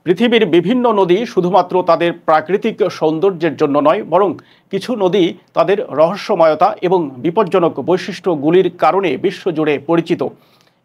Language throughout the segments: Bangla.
পৃথিবীর বিভিন্ন নদী শুধুমাত্র তাদের প্রাকৃতিক সৌন্দর্যের জন্য নয়, বরং কিছু নদী তাদের রহস্যময়তা এবং বিপজ্জনক বৈশিষ্ট্যগুলির কারণে বিশ্বজুড়ে পরিচিত।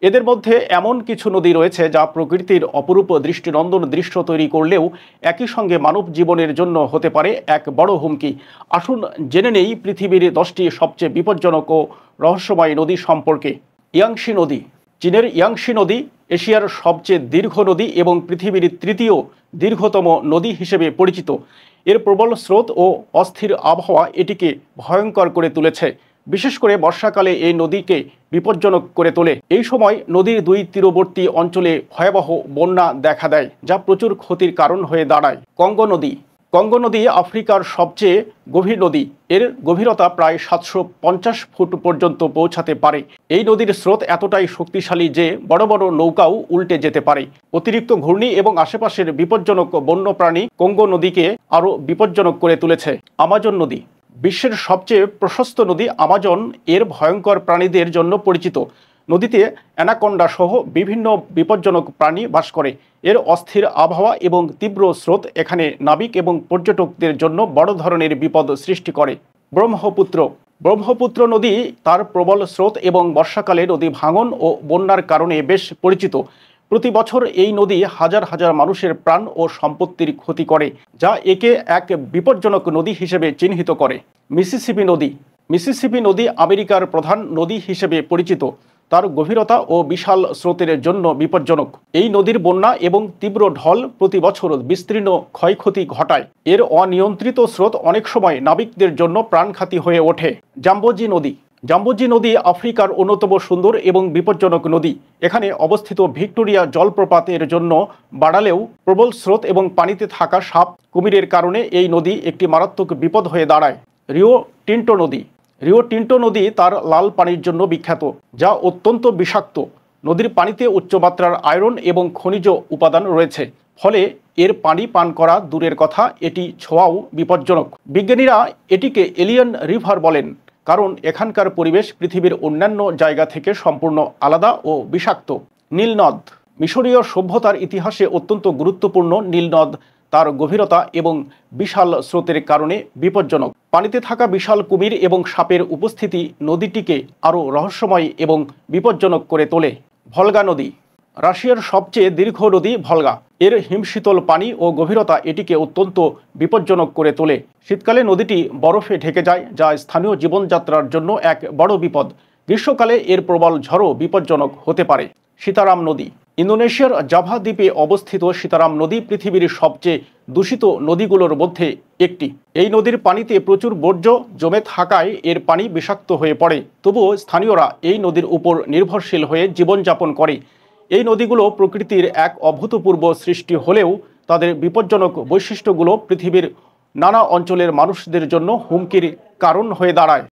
এদের মধ্যে এমন কিছু নদী রয়েছে যা প্রকৃতির অপরূপ দৃষ্টিনন্দন দৃশ্য তৈরি করলেও একই সঙ্গে মানব জীবনের জন্য হতে পারে এক বড় হুমকি। আসুন জেনে নেই পৃথিবীর 10টি সবচেয়ে বিপজ্জনক ও রহস্যময় নদী সম্পর্কে। ইয়াংশি নদী। চীনের ইয়াংশি নদী এশিয়ার সবচেয়ে দীর্ঘ নদী এবং পৃথিবীর তৃতীয় দীর্ঘতম নদী হিসেবে পরিচিত। এর প্রবল স্রোত ও অস্থির আবহাওয়া এটিকে ভয়ঙ্কর করে তুলেছে। বিশেষ করে বর্ষাকালে এই নদীকে বিপজ্জনক করে তোলে। এই সময় নদীর দুই তীরবর্তী অঞ্চলে ভয়াবহ বন্যা দেখা দেয়, যা প্রচুর ক্ষতির কারণ হয়ে দাঁড়ায়। কঙ্গো নদী। কঙ্গো নদী আফ্রিকার সবচেয়ে গভীর নদী। এর গভীরতা প্রায় 750 ফুট পর্যন্ত পৌঁছাতে পারে। এই নদীর স্রোত এতটাই শক্তিশালী যে বড় বড় নৌকাও উল্টে যেতে পারে। অতিরিক্ত ঘূর্ণি এবং আশেপাশের বিপজ্জনক বন্যপ্রাণী কঙ্গো নদীকে আরও বিপজ্জনক করে তুলেছে। আমাজন নদী। বিশ্বের সবচেয়ে প্রশস্ত নদী আমাজন এর ভয়ঙ্কর প্রাণীদের জন্য পরিচিত। নদীতে অ্যানাকোন্ডা সহ বিভিন্ন বিপজ্জনক প্রাণী বাস করে। এর অস্থির আবহাওয়া এবং তীব্র স্রোত এখানে নাবিক এবং পর্যটকদের জন্য বড় ধরনের বিপদ সৃষ্টি করে। ব্রহ্মপুত্র। ব্রহ্মপুত্র নদী তার প্রবল স্রোত এবং বর্ষাকালে নদী ভাঙন ও বন্যার কারণে বেশ পরিচিত। প্রতি বছর এই নদী হাজার হাজার মানুষের প্রাণ ও সম্পত্তির ক্ষতি করে, যা একে এক বিপজ্জনক নদী হিসেবে চিহ্নিত করে। মিসিসিপি নদী। মিসিসিপি নদী আমেরিকার প্রধান নদী হিসেবে পরিচিত। তার গভীরতা ও বিশাল স্রোতের জন্য বিপজ্জনক। এই নদীর বন্যা এবং তীব্র ঢল প্রতি বছর বিস্তীর্ণ ক্ষয়ক্ষতি ঘটায়। এর অনিয়ন্ত্রিত স্রোত অনেক সময় নাবিকদের জন্য প্রাণঘাতী হয়ে ওঠে। জাম্বোজি নদী। জাম্বোজি নদী আফ্রিকার অন্যতম সুন্দর এবং বিপজ্জনক নদী। এখানে অবস্থিত ভিক্টোরিয়া জলপ্রপাতের জন্য বাড়ালেও প্রবল স্রোত এবং পানিতে থাকা সাপ কুমিরের কারণে এই নদী একটি মারাত্মক বিপদ হয়ে দাঁড়ায়। রিও টিন্টো নদী। রিও টিন্টো নদী তার লাল পানির জন্য বিখ্যাত, যা অত্যন্ত বিষাক্ত। নদীর পানিতে উচ্চমাত্রার আয়রন এবং খনিজ উপাদান রয়েছে, ফলে এর পানি পান করা দূরের কথা, এটি ছোঁয়াও বিপজ্জনক। বিজ্ঞানীরা এটিকে এলিয়েন রিভার বলেন, কারণ এখানকার পরিবেশ পৃথিবীর অন্যান্য জায়গা থেকে সম্পূর্ণ আলাদা ও বিষাক্ত। নীলনদ। মিশরীয় সভ্যতার ইতিহাসে অত্যন্ত গুরুত্বপূর্ণ নীলনদ তার গভীরতা এবং বিশাল স্রোতের কারণে বিপজ্জনক। পানিতে থাকা বিশাল কুমির এবং সাপের উপস্থিতি নদীটিকে আরও রহস্যময় এবং বিপজ্জনক করে তোলে। ভলগা নদী। রাশিয়ার সবচেয়ে দীর্ঘ নদী ভলগা। এর হিমশীতল পানি ও গভীরতা এটিকে অত্যন্ত বিপজ্জনক করে তোলে। শীতকালে নদীটি বরফে ঢেকে যায়, যা স্থানীয় জীবনযাত্রার জন্য এক বড় বিপদ। গ্রীষ্মকালে এর প্রবল ঝড়ও বিপজ্জনক হতে পারে। সীতারাম নদী। ইন্দোনেশিয়ার জাভা দ্বীপে অবস্থিত সীতারাম নদী পৃথিবীর সবচেয়ে দূষিত নদীগুলোর মধ্যে একটি। এই নদীর পানিতে প্রচুর বর্জ্য জমে থাকায় এর পানি বিষাক্ত হয়ে পড়ে। তবুও স্থানীয়রা এই নদীর উপর নির্ভরশীল হয়ে জীবনযাপন করে। এই নদীগুলো প্রকৃতির এক অভূতপূর্ব সৃষ্টি হলেও তাদের বিপজ্জনক বৈশিষ্ট্যগুলো পৃথিবীর নানা অঞ্চলের মানুষদের জন্য হুমকির কারণ হয়ে দাঁড়ায়।